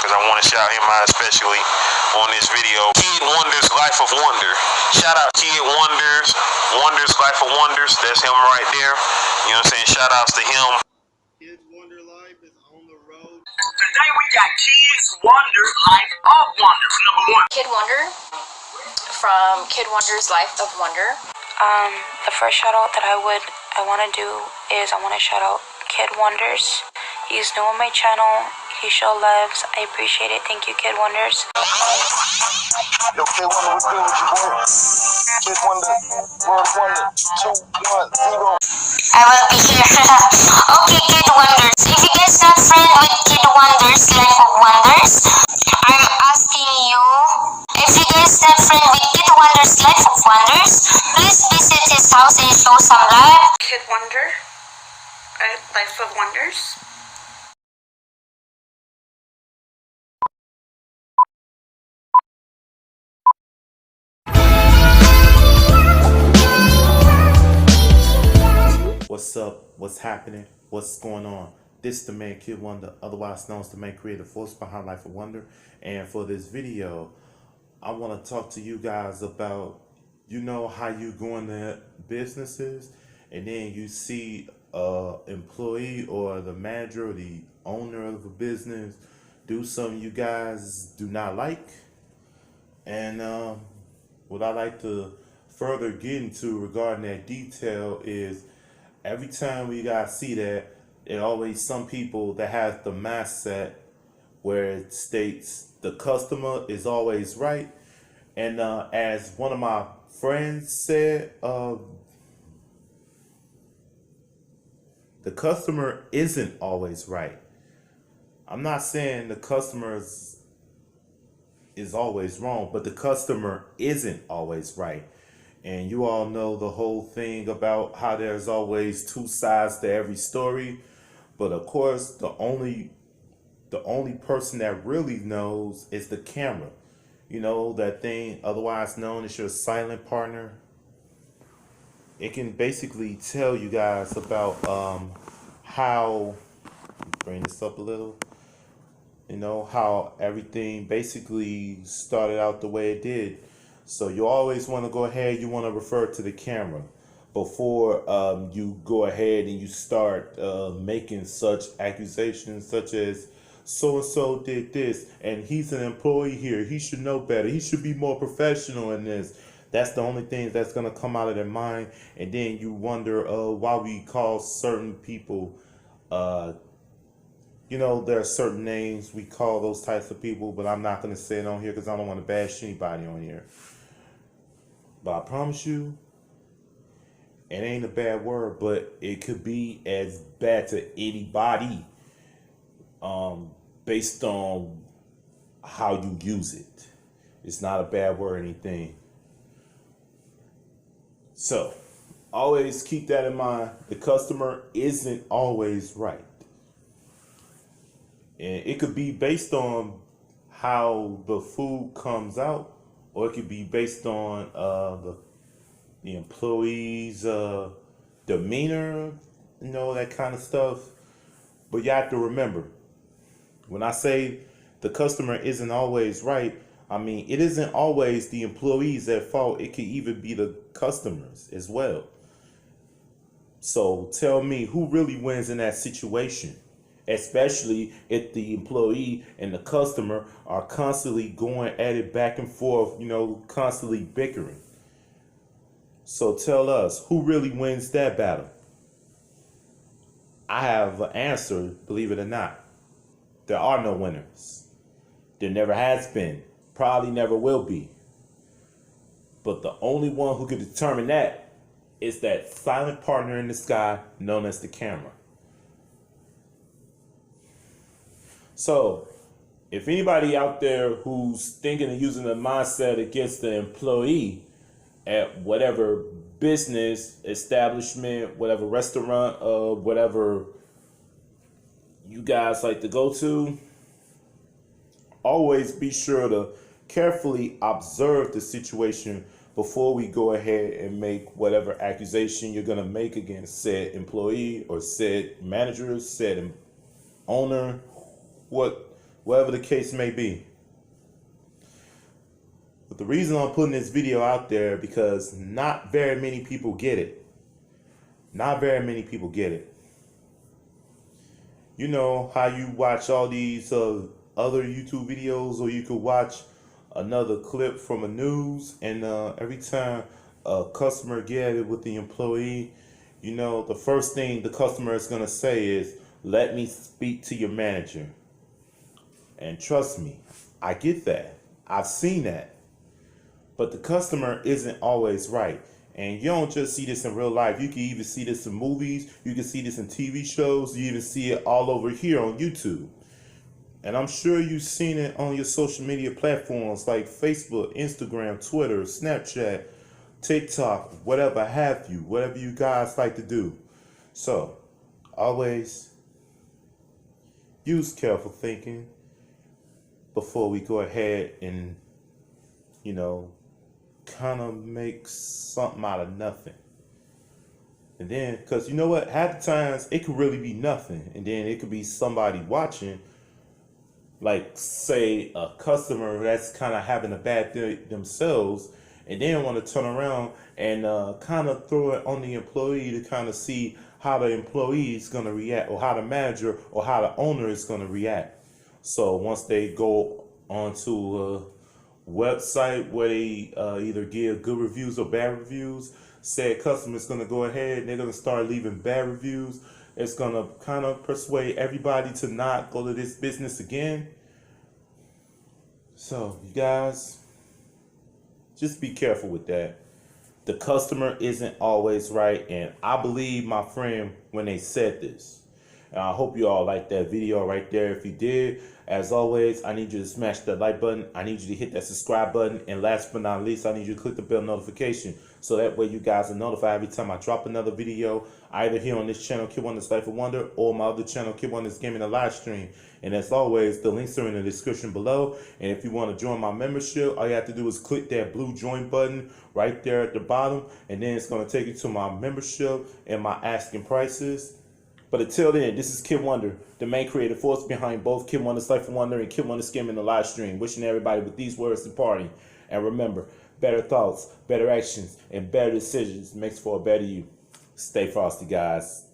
because I want to shout him out especially on this video. Kid Wonders Life of Wonder. Shout out Kid Wonders. Wonders Life of Wonders. That's him right there. You know what I'm saying? Shout outs to him. Kids Wonder Life is on the road. Today we got Kids Wonder Life of Wonder. Number one. Kid Wonder from Kid Wonder's Life of Wonder. The first shout out that I want to do is I want to shout out Kid Wonders. He's new on my channel. He show loves. I appreciate it. Thank you, Kid Wonders. Yo, Kid Wonder, what's good with you, boy? Kid Wonder, World Wonder, 210. I will be here. Okay, Kid Wonders. If you guys not friend with Kid Wonders Life of Wonders, I'm asking you. If you guys not friend with Kid Wonders Life of Wonders, please visit his house and show some love. Kid Wonder, Life of Wonders. What's up? What's happening? What's going on? This is the man Kid Wonder, otherwise known as the main creative force behind Life of Wonder. And for this video, I want to talk to you guys about, you know, how you go into businesses and then you see a employee or the manager or the owner of a business do something you guys do not like. And what I like to further get into regarding that detail is every time we guys see that, it always some people that have the mindset where it states the customer is always right. And as one of my friends said, the customer isn't always right. I'm not saying the customer is always wrong, but the customer isn't always right. And you all know the whole thing about how there's always two sides to every story. But of course, the only person that really knows is the camera. You know, that thing otherwise known as your silent partner. It can basically tell you guys about how, bring this up a little, you know, how everything basically started out the way it did. So you always want to go ahead, you want to refer to the camera before you go ahead and you start making such accusations such as so-and-so did this and he's an employee here, he should know better, he should be more professional in this. That's the only thing that's going to come out of their mind. And then you wonder why we call certain people, you know, there are certain names we call those types of people, but I'm not going to say it on here because I don't want to bash anybody on here. But I promise you, it ain't a bad word, but it could be as bad to anybody based on how you use it. It's not a bad word or anything. So, always keep that in mind. The customer isn't always right. And it could be based on how the food comes out, or it could be based on the employee's demeanor, you know, that kind of stuff. But you have to remember, when I say the customer isn't always right, I mean, it isn't always the employees at fault. It could even be the customers as well. So tell me, who really wins in that situation? Especially if the employee and the customer are constantly going at it back and forth, you know, constantly bickering. So tell us, who really wins that battle? I have an answer, believe it or not. There are no winners. There never has been. Probably never will be. But the only one who can determine that is that silent partner in the sky known as the camera. So, if anybody out there who's thinking of using the mindset against the employee at whatever business, establishment, whatever restaurant, whatever you guys like to go to, always be sure to carefully observe the situation before we go ahead and make whatever accusation you're going to make against said employee or said manager, said owner, whatever the case may be. But the reason I'm putting this video out there because not very many people get it. Not very many people get it. You know how you watch all these other YouTube videos, or you could watch another clip from a news, and every time a customer get it with the employee, you know, the first thing the customer is going to say is, let me speak to your manager. And trust me, I get that. I've seen that. But the customer isn't always right. And you don't just see this in real life. You can even see this in movies. You can see this in TV shows. You even see it all over here on YouTube. And I'm sure you've seen it on your social media platforms like Facebook, Instagram, Twitter, Snapchat, TikTok, whatever have you, whatever you guys like to do. So, always use careful thinking before we go ahead and, you know, kind of make something out of nothing. And then, because you know what, half the times it could really be nothing, and then it could be somebody watching, like say a customer that's kind of having a bad day themselves, and then want to turn around and kind of throw it on the employee to kind of see how the employee is going to react, or how the manager or how the owner is going to react. So once they go onto a website where they either give good reviews or bad reviews, said customer is going to go ahead and they're going to start leaving bad reviews. It's going to kind of persuade everybody to not go to this business again. So you guys, just be careful with that. The customer isn't always right, and I believe my friend when they said this. And I hope you all liked that video right there. If you did, as always, I need you to smash that like button. I need you to hit that subscribe button. And last but not least, I need you to click the bell notification, so that way you guys are notified every time I drop another video, either here on this channel, Kid Wonder's Life of Wonder, or my other channel, Kid Wonder's Gaming, the live stream. And as always, the links are in the description below. And if you want to join my membership, all you have to do is click that blue join button right there at the bottom, and then it's going to take you to my membership and my asking prices. But until then, this is Kid Wonder, the main creative force behind both Kid Wonder's Life of Wonder and Kid Wonder's Gaming, the live stream. Wishing everybody with these words to party. And remember, better thoughts, better actions, and better decisions makes for a better you. Stay frosty, guys.